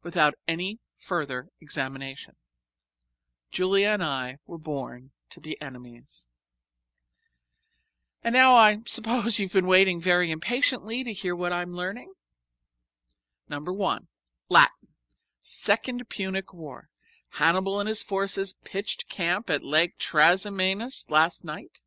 without any further examination. Julia and I were born to be enemies. And now I suppose you've been waiting very impatiently to hear what I'm learning. Number 1, Latin. Second Punic War. Hannibal and his forces pitched camp at Lake Trasimenus last night.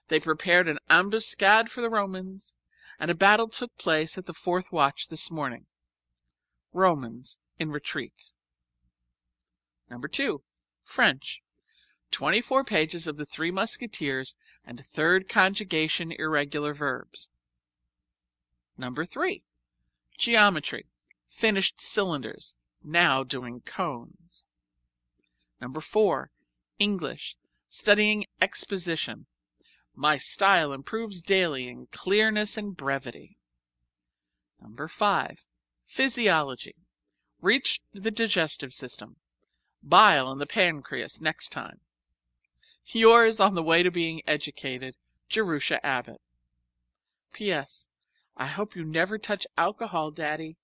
They prepared an ambuscade for the Romans, and a battle took place at the 4th watch this morning. Romans in retreat. Number 2, French. 24 pages of the Three Musketeers and third conjugation irregular verbs. Number 3, Geometry. Finished cylinders, now doing cones. Number 4, English. Studying exposition. My style improves daily in clearness and brevity. Number 5, Physiology. Reached the digestive system. Bile and the pancreas next time. Yours on the way to being educated, Jerusha Abbott. P.S. I hope you never touch alcohol, Daddy.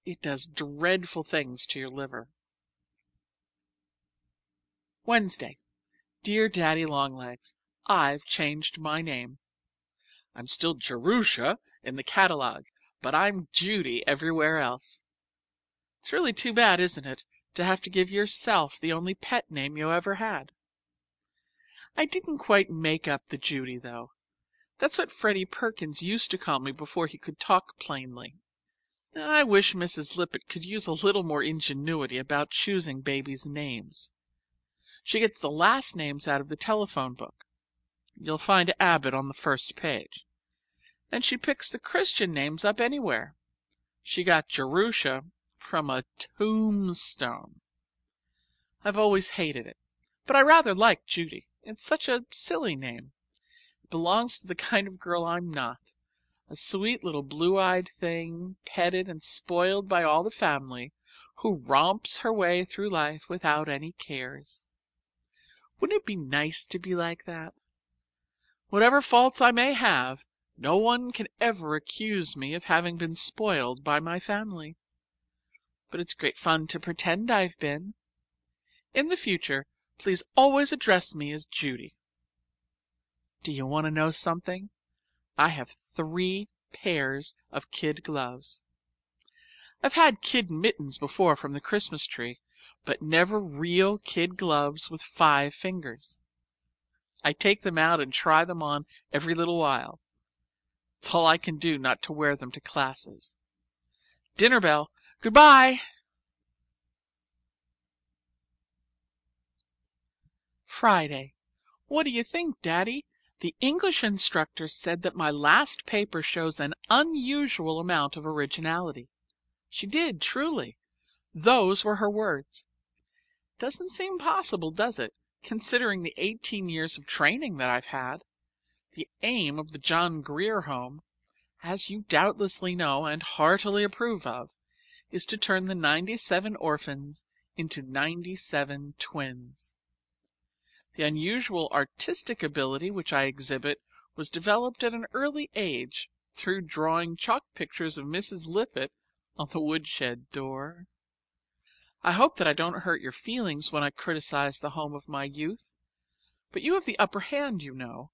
It does dreadful things to your liver. Wednesday. Dear Daddy Longlegs, I've changed my name. I'm still Jerusha in the catalog, but I'm Judy everywhere else. It's really too bad, isn't it, to have to give yourself the only pet name you ever had? I didn't quite make up the Judy, though. That's what Freddie Perkins used to call me before he could talk plainly. I wish Mrs. Lippett could use a little more ingenuity about choosing babies' names. She gets the last names out of the telephone book. You'll find Abbott on the first page. And she picks the Christian names up anywhere. She got Jerusha from a tombstone. I've always hated it, but I rather like Judy. It's such a silly name. It belongs to the kind of girl I'm not. A sweet little blue-eyed thing, petted and spoiled by all the family, who romps her way through life without any cares. Wouldn't it be nice to be like that? Whatever faults I may have, no one can ever accuse me of having been spoiled by my family. But it's great fun to pretend I've been. In the future, please always address me as Judy. Do you want to know something? I have 3 pairs of kid gloves. I've had kid mittens before from the Christmas tree, but never real kid gloves with 5 fingers. I take them out and try them on every little while. It's all I can do not to wear them to classes. Dinner bell. Goodbye. Friday. What do you think, Daddy? The English instructor said that my last paper shows an unusual amount of originality. She did, truly. Those were her words. Doesn't seem possible, does it, considering the 18 years of training that I've had? The aim of the John Grier Home, as you doubtlessly know and heartily approve of, is to turn the 97 orphans into 97 twins. The unusual artistic ability which I exhibit was developed at an early age through drawing chalk pictures of Mrs. Lippett on the woodshed door. I hope that I don't hurt your feelings when I criticize the home of my youth, but you have the upper hand, you know,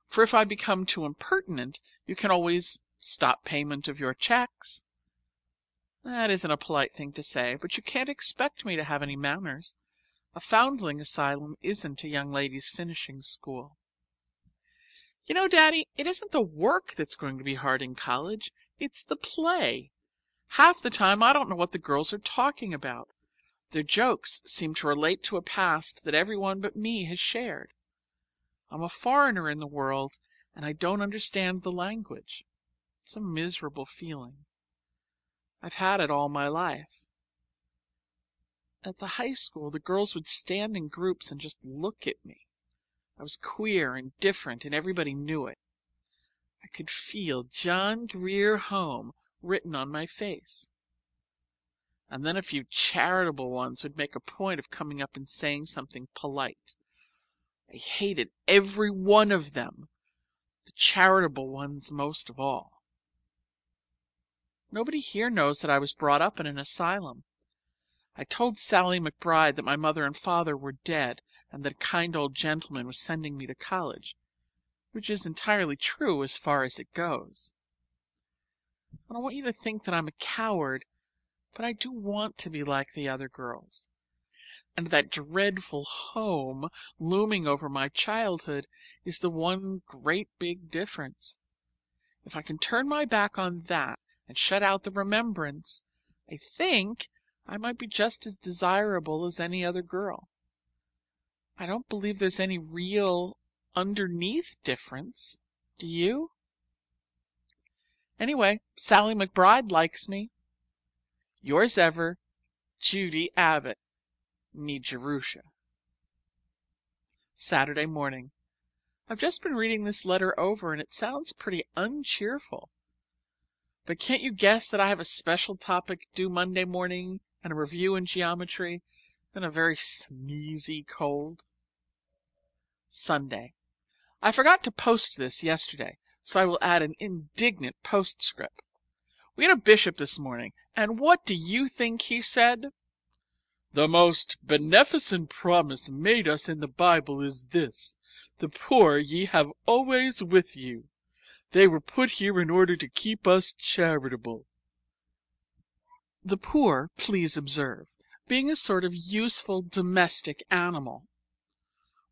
for if I become too impertinent, you can always stop payment of your checks. That isn't a polite thing to say, but you can't expect me to have any manners. A foundling asylum isn't a young ladies' finishing school. You know, Daddy, it isn't the work that's going to be hard in college, it's the play. Half the time I don't know what the girls are talking about. Their jokes seem to relate to a past that everyone but me has shared. I'm a foreigner in the world, and I don't understand the language. It's a miserable feeling. I've had it all my life. At the high school, the girls would stand in groups and just look at me. I was queer and different, and everybody knew it. I could feel John Grier Home written on my face. And then a few charitable ones would make a point of coming up and saying something polite. I hated every one of them, the charitable ones most of all. Nobody here knows that I was brought up in an asylum. I told Sally McBride that my mother and father were dead and that a kind old gentleman was sending me to college, which is entirely true as far as it goes. I don't want you to think that I'm a coward, but I do want to be like the other girls. And that dreadful home looming over my childhood is the one great big difference. If I can turn my back on that and shut out the remembrance, I think I might be just as desirable as any other girl. I don't believe there's any real underneath difference. Do you? Anyway, Sally McBride likes me. Yours ever, Judy Abbott, nee Jerusha. Saturday morning. I've just been reading this letter over and it sounds pretty uncheerful. But can't you guess that I have a special topic due Monday morning and a review in geometry and a very sneezy cold? Sunday. I forgot to post this yesterday, so I will add an indignant postscript. We had a bishop this morning, and what do you think he said? "The most beneficent promise made us in the Bible is this: the poor ye have always with you. They were put here in order to keep us charitable." The poor, please observe, being a sort of useful domestic animal.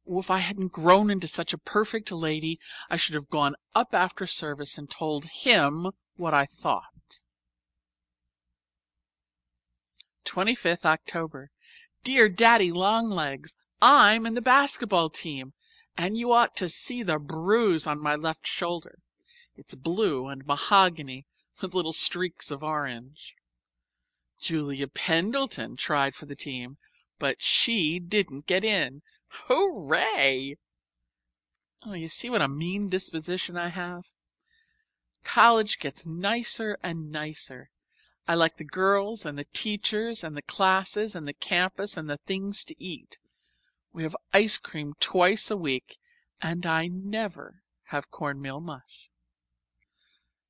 If I hadn't grown into such a perfect lady, I should have gone up after service and told him what I thought. 25th October. Dear Daddy Longlegs, I'm in the basketball team, and you ought to see the bruise on my left shoulder. It's blue and mahogany with little streaks of orange. Julia Pendleton tried for the team, but she didn't get in. Hooray! Oh, you see what a mean disposition I have? College gets nicer and nicer. I like the girls and the teachers and the classes and the campus and the things to eat. We have ice cream twice a week, and I never have cornmeal mush.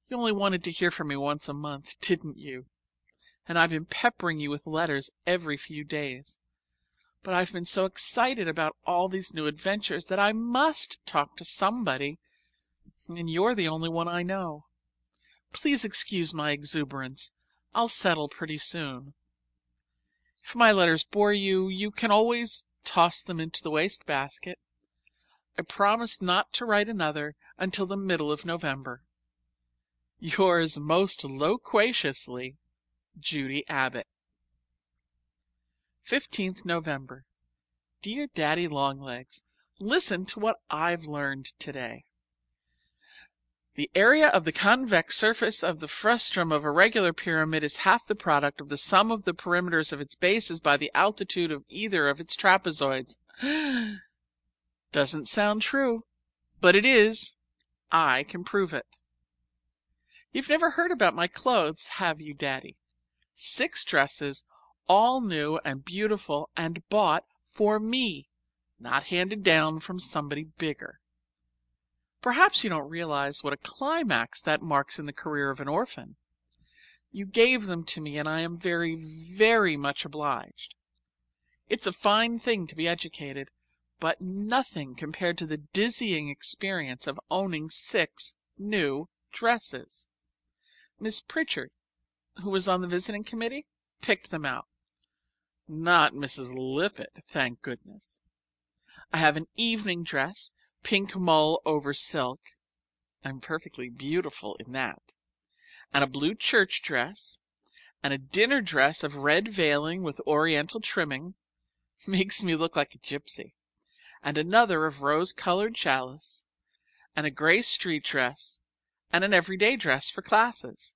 You only wanted to hear from me once a month, didn't you? And I've been peppering you with letters every few days. But I've been so excited about all these new adventures that I must talk to somebody, and you're the only one I know. Please excuse my exuberance. I'll settle pretty soon. If my letters bore you, you can always toss them into the wastebasket. I promise not to write another until the middle of November. Yours most loquaciously, Judy Abbott. 15th November. Dear Daddy Longlegs, listen to what I've learned today. The area of the convex surface of the frustum of a regular pyramid is half the product of the sum of the perimeters of its bases by the altitude of either of its trapezoids. Doesn't sound true, but it is. I can prove it. You've never heard about my clothes, have you, Daddy? 6 dresses, all new and beautiful and bought for me, not handed down from somebody bigger. Perhaps you don't realize what a climax that marks in the career of an orphan. You gave them to me, and I am very, very much obliged. It's a fine thing to be educated, but nothing compared to the dizzying experience of owning 6 new dresses. Miss Pritchard, who was on the visiting committee, picked them out. Not Mrs. Lippett, thank goodness. I have an evening dress, pink mull over silk. I'm perfectly beautiful in that. And a blue church dress, and a dinner dress of red veiling with oriental trimming. Makes me look like a gypsy. And another of rose-colored chalice, and a gray street dress, and an everyday dress for classes.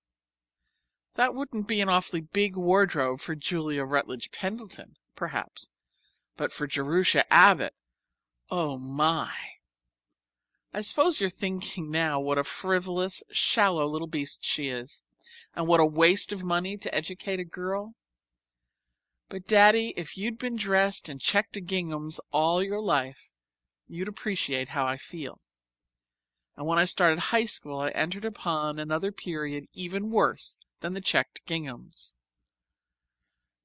That wouldn't be an awfully big wardrobe for Julia Rutledge Pendleton, perhaps, but for Jerusha Abbott, oh my! I suppose you're thinking now what a frivolous, shallow little beast she is, and what a waste of money to educate a girl. But, Daddy, if you'd been dressed in checked ginghams all your life, you'd appreciate how I feel. And when I started high school, I entered upon another period even worse than the checked ginghams.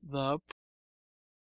The